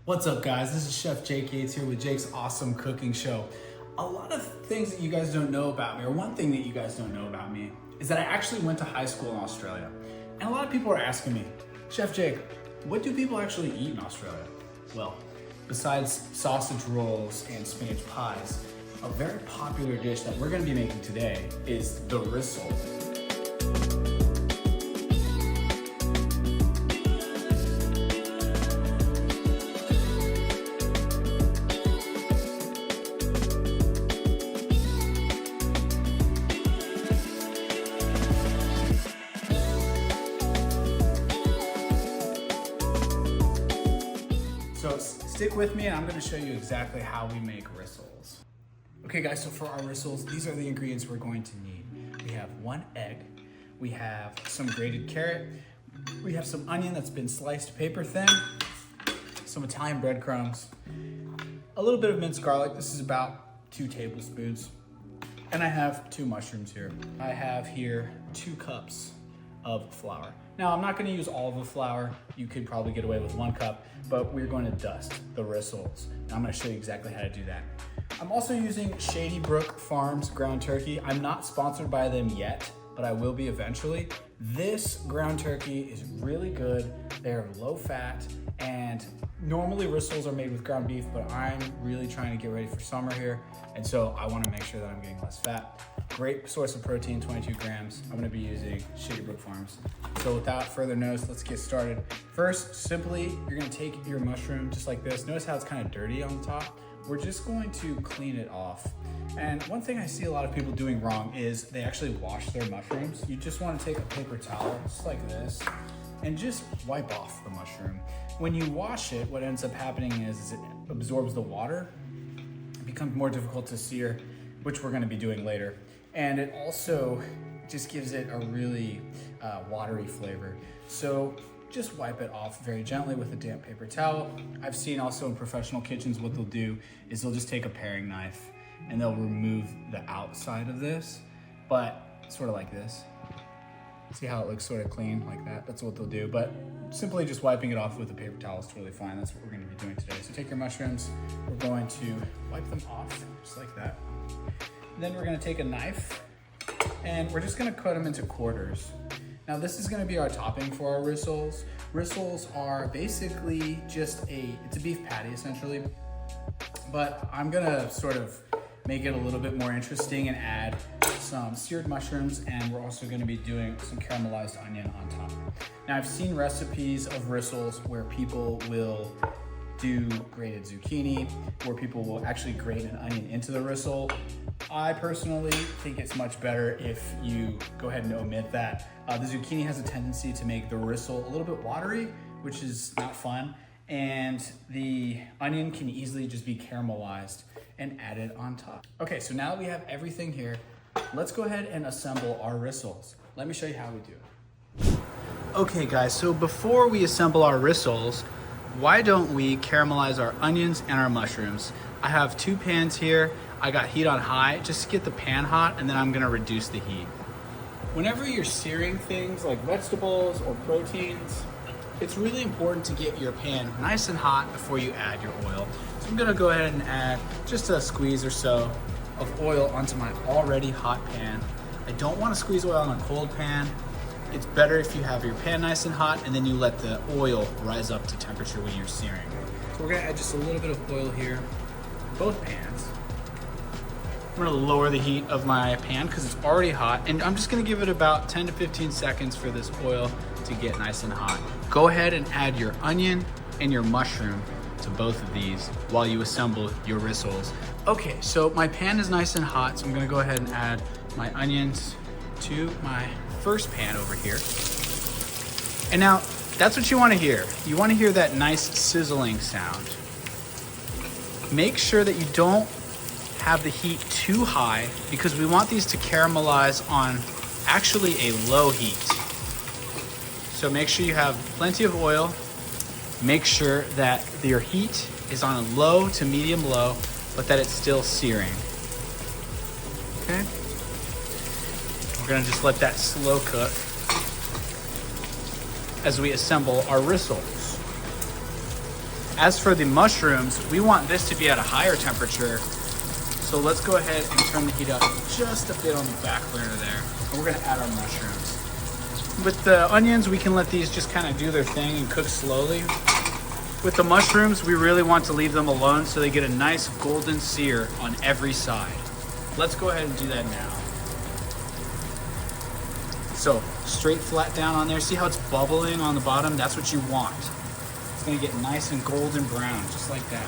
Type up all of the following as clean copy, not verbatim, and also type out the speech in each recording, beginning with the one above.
What's up, guys? This is Chef Jake Yates here with Jake's Awesome Cooking Show. A lot of things that you guys don't know about me, or one thing that you guys don't know about me, is that I actually went to high school in Australia. And a lot of people are asking me, Chef Jake, what do people actually eat in Australia? Well, besides sausage rolls and spinach pies, a very popular dish that we're gonna be making today is the Rissoles. So stick with me and I'm gonna show you exactly how we make rissoles. Okay guys, so for our rissoles, these are the ingredients we're going to need. We have 1 egg, we have some grated carrot, we have some onion that's been sliced paper thin, some Italian breadcrumbs, a little bit of minced garlic, this is about 2 tablespoons, and I have 2 mushrooms here. I have here 2 cups of flour. Now, I'm not gonna use all of the flour. You could probably get away with 1 cup, but we're going to dust the rissoles. And I'm gonna show you exactly how to do that. I'm also using Shady Brook Farms ground turkey. I'm not sponsored by them yet, but I will be eventually. This ground turkey is really good. They're low fat, and normally rissoles are made with ground beef, but I'm really trying to get ready for summer here. And so I wanna make sure that I'm getting less fat. Great source of protein, 22 grams. I'm gonna be using Shady Brook Farms. So without further notice, let's get started. First, simply, you're gonna take your mushroom just like this. Notice how it's kind of dirty on the top. We're just going to clean it off. And one thing I see a lot of people doing wrong is they actually wash their mushrooms. You just wanna take a paper towel, just like this, and just wipe off the mushroom. When you wash it, what ends up happening is it absorbs the water. It becomes more difficult to sear, which we're gonna be doing later. And it also just gives it a really watery flavor. So just wipe it off very gently with a damp paper towel. I've seen also in professional kitchens, what they'll do is they'll just take a paring knife and they'll remove the outside of this, but sort of like this. See how it looks sort of clean like that? That's what they'll do, but simply just wiping it off with a paper towel is totally fine. That's what we're gonna be doing today. So take your mushrooms, we're going to wipe them off just like that. Then we're gonna take a knife and we're just gonna cut them into quarters. Now this is gonna be our topping for our rissoles. Rissoles are basically just it's a beef patty essentially, but I'm gonna sort of make it a little bit more interesting and add some seared mushrooms, and we're also gonna be doing some caramelized onion on top. Now I've seen recipes of rissoles where people will do grated zucchini, where people will actually grate an onion into the rissole. I personally think it's much better if you go ahead and omit that. The zucchini has a tendency to make the rissole a little bit watery, which is not fun. And the onion can easily just be caramelized and added on top. Okay, so now that we have everything here, let's go ahead and assemble our rissoles. Let me show you how we do it. Okay guys, so before we assemble our rissoles, why don't we caramelize our onions and our mushrooms? I have 2 pans here. I got heat on high just to get the pan hot, and then I'm gonna reduce the heat. Whenever you're searing things like vegetables or proteins, it's really important to get your pan nice and hot before you add your oil. So I'm gonna go ahead and add just a squeeze or so of oil onto my already hot pan. I don't wanna squeeze oil on a cold pan. It's better if you have your pan nice and hot and then you let the oil rise up to temperature when you're searing. So we're gonna add just a little bit of oil here, both pans. I'm gonna lower the heat of my pan because it's already hot, and I'm just gonna give it about 10 to 15 seconds for this oil to get nice and hot. Go ahead and add your onion and your mushroom to both of these while you assemble your rissoles. Okay, so my pan is nice and hot, so I'm gonna go ahead and add my onions to my first pan over here. And now, that's what you wanna hear. You wanna hear that nice sizzling sound. Make sure that you don't have the heat too high because we want these to caramelize on actually a low heat. So make sure you have plenty of oil. Make sure that your heat is on a low to medium low, but that it's still searing. Okay? We're gonna just let that slow cook as we assemble our rissoles. As for the mushrooms, we want this to be at a higher temperature. So let's go ahead and turn the heat up just a bit on the back burner there. And we're gonna add our mushrooms. With the onions, we can let these just kind of do their thing and cook slowly. With the mushrooms, we really want to leave them alone so they get a nice golden sear on every side. Let's go ahead and do that now. So straight flat down on there. See how it's bubbling on the bottom? That's what you want. It's gonna get nice and golden brown, just like that.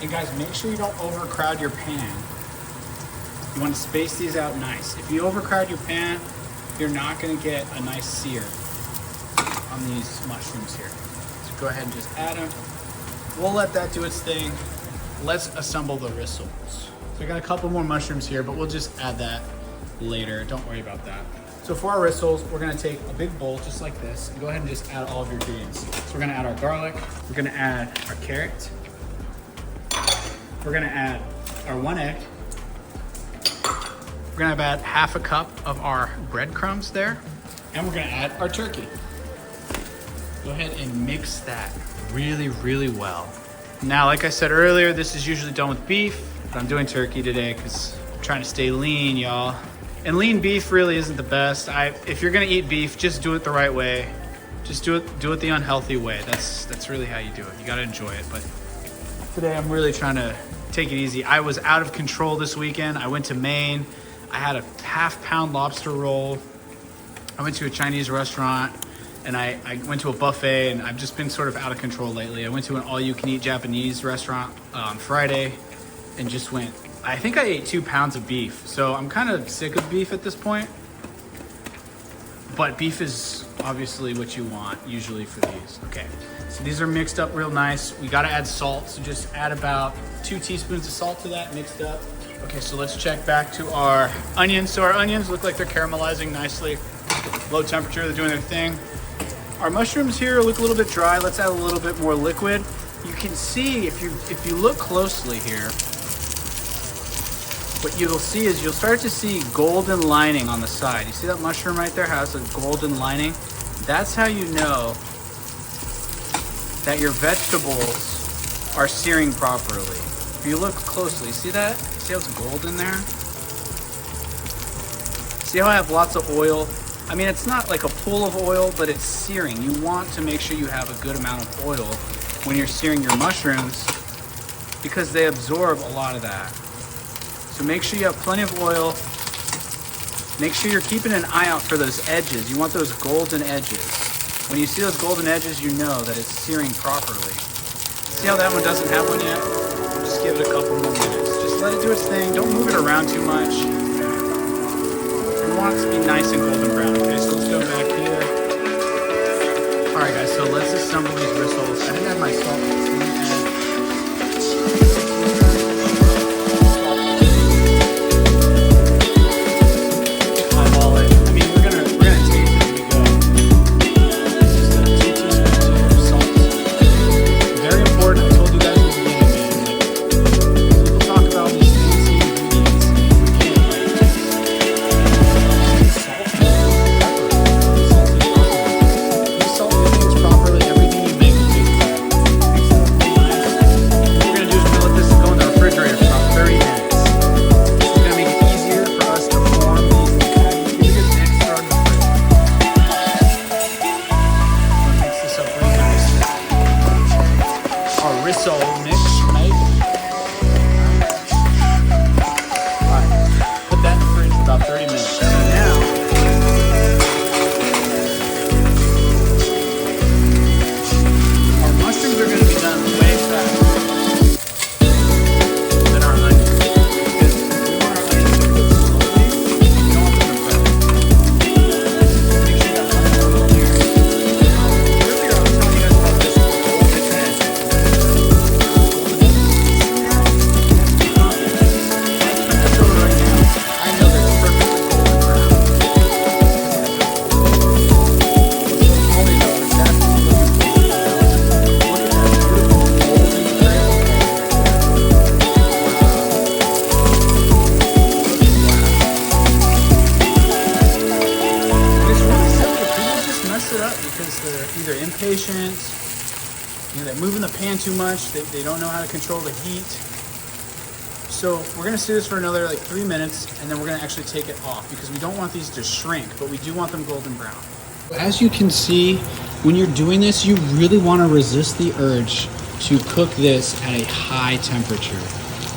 And guys, make sure you don't overcrowd your pan. You want to space these out nice. If you overcrowd your pan, you're not gonna get a nice sear on these mushrooms here. So go ahead and just add them. We'll let that do its thing. Let's assemble the rissoles. So I got a couple more mushrooms here, but we'll just add that later. Don't worry about that. So for our rissoles, we're gonna take a big bowl just like this and go ahead and just add all of your ingredients. So we're gonna add our garlic, we're gonna add our carrot, we're gonna add our 1 egg, we're gonna add half a cup of our breadcrumbs there, and we're gonna add our turkey. Go ahead and mix that really, really well. Now, like I said earlier, this is usually done with beef, but I'm doing turkey today because I'm trying to stay lean, y'all. And lean beef really isn't the best. If you're gonna eat beef, just do it the right way. Just do it the unhealthy way. That's really how you do it. You gotta enjoy it. But today I'm really trying to take it easy. I was out of control this weekend. I went to Maine. I had a half-pound lobster roll. I went to a Chinese restaurant and I went to a buffet, and I've just been sort of out of control lately. I went to an all-you-can-eat Japanese restaurant on Friday and just went, I think I ate 2 pounds of beef. So I'm kind of sick of beef at this point. But beef is obviously what you want usually for these. Okay, so these are mixed up real nice. We gotta add salt, so just add about 2 teaspoons of salt to that, mixed up. Okay, so let's check back to our onions. So our onions look like they're caramelizing nicely. Low temperature, they're doing their thing. Our mushrooms here look a little bit dry. Let's add a little bit more liquid. You can see, if you look closely here, what you'll see is you'll start to see golden lining on the side. You see that mushroom right there has a golden lining? That's how you know that your vegetables are searing properly. If you look closely, see that? See how it's golden there? See how I have lots of oil? I mean, it's not like a pool of oil, but it's searing. You want to make sure you have a good amount of oil when you're searing your mushrooms because they absorb a lot of that. So make sure you have plenty of oil. Make sure you're keeping an eye out for those edges. You want those golden edges. When you see those golden edges, you know that it's searing properly. See how that one doesn't have one yet? Just give it a couple more minutes. Just let it do its thing. Don't move it around too much. You want it to be nice and golden brown. Okay, so let's go back here. All right, guys, so let's assemble these rissoles. I didn't have my salt. So let me add rissole mix, right? Alright, put that in the fridge for about 30 minutes. So now, our mushrooms are going to be done way faster than our onions. Because we want our onions to cook slowly, we don't want them to burn. Make sure you got plenty of oil here. Earlier I was telling you guys about this golden edge. moving the pan too much. They don't know how to control the heat. So we're gonna stew this for another like 3 minutes, and then we're gonna actually take it off because we don't want these to shrink, but we do want them golden brown. As you can see, when you're doing this, you really wanna resist the urge to cook this at a high temperature.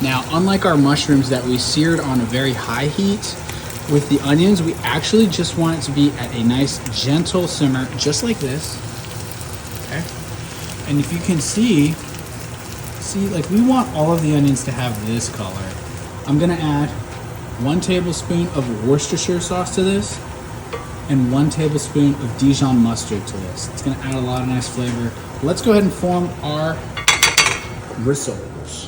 Now, unlike our mushrooms that we seared on a very high heat, with the onions, we actually just want it to be at a nice gentle simmer, just like this, okay? And if you can see, like we want all of the onions to have this color. I'm gonna add 1 tablespoon of Worcestershire sauce to this and 1 tablespoon of Dijon mustard to this. It's gonna add a lot of nice flavor. Let's go ahead and form our rissoles.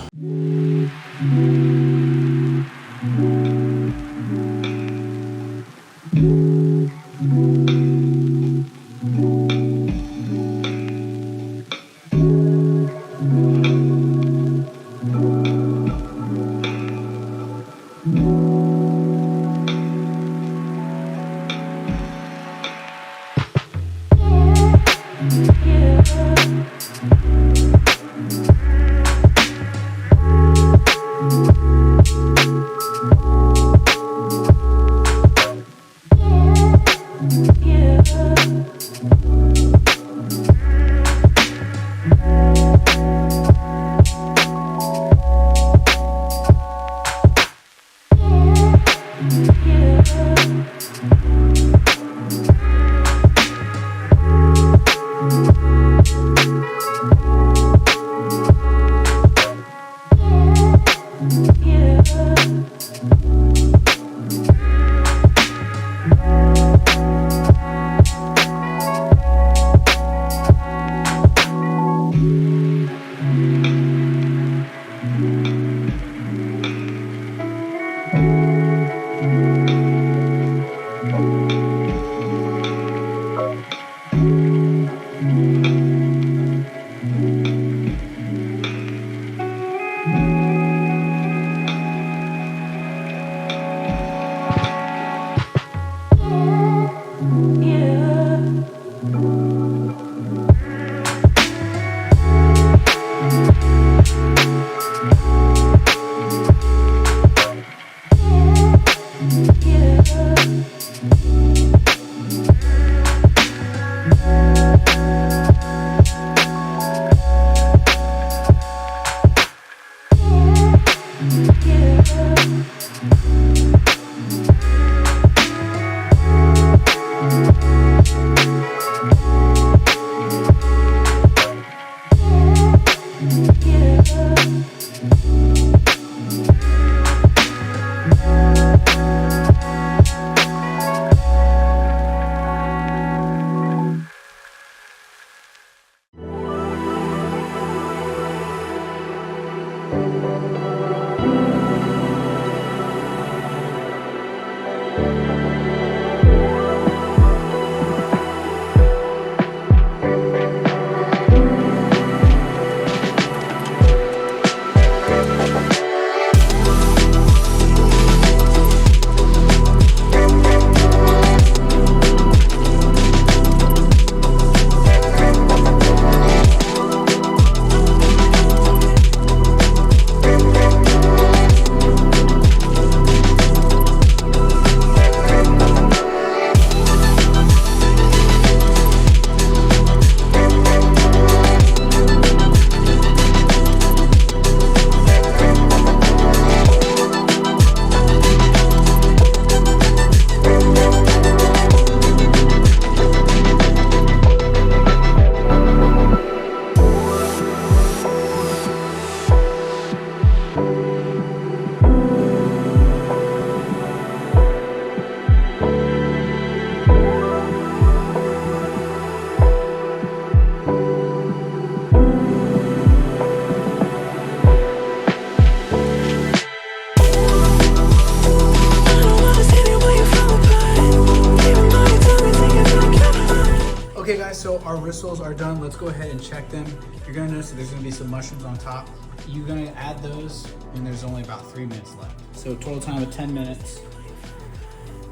Okay guys, so our rissoles are done. Let's go ahead and check them. You're gonna notice that there's gonna be some mushrooms on top. You're gonna add those and there's only about 3 minutes left. So total time of 10 minutes.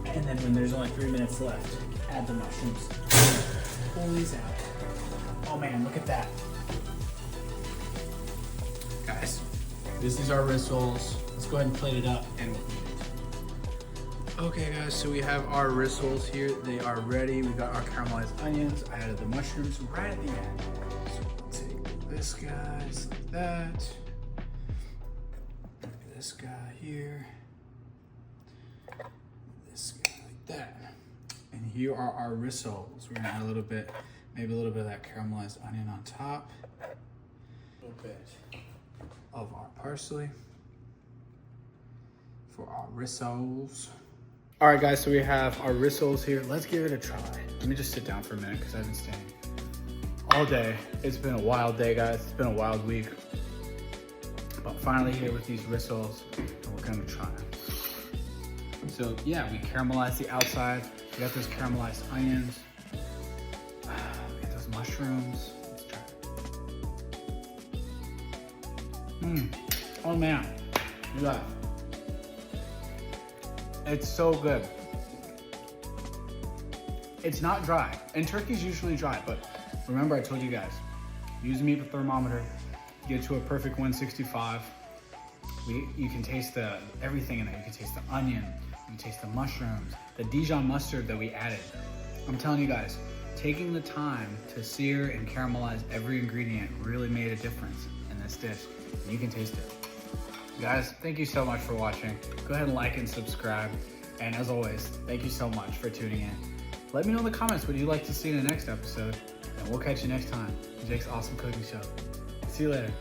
And then when there's only 3 minutes left, add the mushrooms. Pull these out. Oh man, look at that. This is our rissoles. Let's go ahead and plate it up and we'll eat it. Okay guys, so we have our rissoles here. They are ready. We got our caramelized onions. I added the mushrooms right at the end. So we'll take this guy, just like that. This guy here. This guy like that. And here are our rissoles. We're gonna add a little bit, maybe a little bit of that caramelized onion on top. A little bit of our parsley for our rissoles. All right guys, so we have our rissoles here. Let's give it a try. Let me just sit down for a minute because I've been staying all day. It's been a wild day, guys. It's been a wild week. But finally here with these rissoles, and we're gonna try them. So yeah, we caramelized the outside. We got those caramelized onions. We got those mushrooms. Let's try it. Oh man, you guys. It's so good. It's not dry, and turkey's usually dry, but remember I told you guys, use a meat thermometer, get to a perfect 165. You can taste everything in there. You can taste the onion, you can taste the mushrooms, the Dijon mustard that we added. I'm telling you guys, taking the time to sear and caramelize every ingredient really made a difference in this dish. You can taste it. Guys, thank you so much for watching. Go ahead and like and subscribe. And as always, thank you so much for tuning in. Let me know in the comments what you'd like to see in the next episode. And we'll catch you next time. Jake's Awesome Cooking Show. See you later.